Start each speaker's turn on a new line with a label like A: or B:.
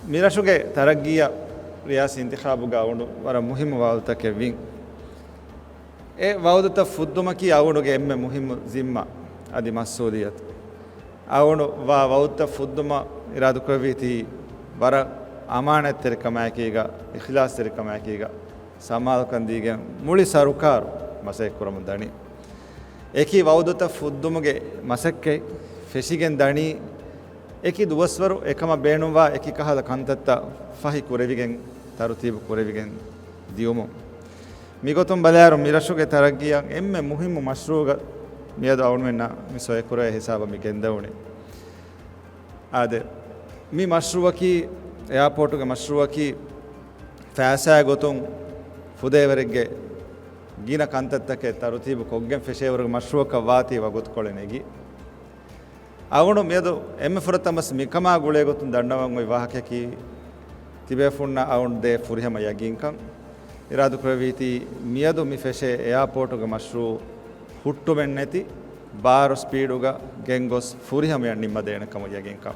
A: මිරෂුගේ තරග්ගිය රියාසි ඉන්තිඛාබුගා වුණු වර මුහිම වවුතකෙ වින් ඒ වවුදත ෆුද්දුමකි අවුණුගේ එම්මෙ මුහිම zimma adi mas'uliyat අවුණු වවුත ෆුද්දුම ඉරාදු කරවිති වර අමානත් තෙරකමකීගා ඉඛලාස් තෙරකමකීගා සමාල් කන්දීගෙන් මුලි සරුකාරු මසෙක් කරමු දණි ඒකි වවුදත ෆුද්දුමගේ මසක්කේ ෆෙසිගෙන් දණි ඒකි දුවස්වරු එකම බේනුවා ඒකි කහල කන්තත්ත ෆහි කුරවිගෙන් තරුතීබ කුරවිගෙන් දියුමු මිගොතුම් බලාරු මිරෂුගේ තරග්ගියන් එම්මෙ මුහිම මෂ්රූග මියද අවුන්වෙන්න මිසොය කුරේ හිසාබ මිගෙන් දවුනේ ආද මි මෂ්රූවකි එයාපෝටුගේ මෂ්රූවකි ෆෑසා ගොතුම් ෆුදේවරෙක්ගේ ගින කන්තත්තකේ තරුතීබ කොග්ගෙන් ෆෙෂේවරගේ මෂ්රූවක වාති වගොත් කොළෙනෙගි අවුණු මියදු එම්මෙ ෆුරතමස් මිකමා ගුලේ ගොතුම් දන්නවන් ඔය වාහකකි තිබේෆුන්න අවුන් දේ ෆුරිහම යගින්කම් ඉරාදු කරවිති මියදු මි ෆෙෂේ එයාපෝටුගේ මෂ්රූ ಹುಟ್ಟುಮೆನ್ ನೆತಿ ಬಾರು ಸ್ಪೀಡುಗ ಗೆಂಗೊಸ್ ಫುರಿಹಮ ನಿಮ್ಮ ದೇಣಕಮ ಯಗಿಂಕ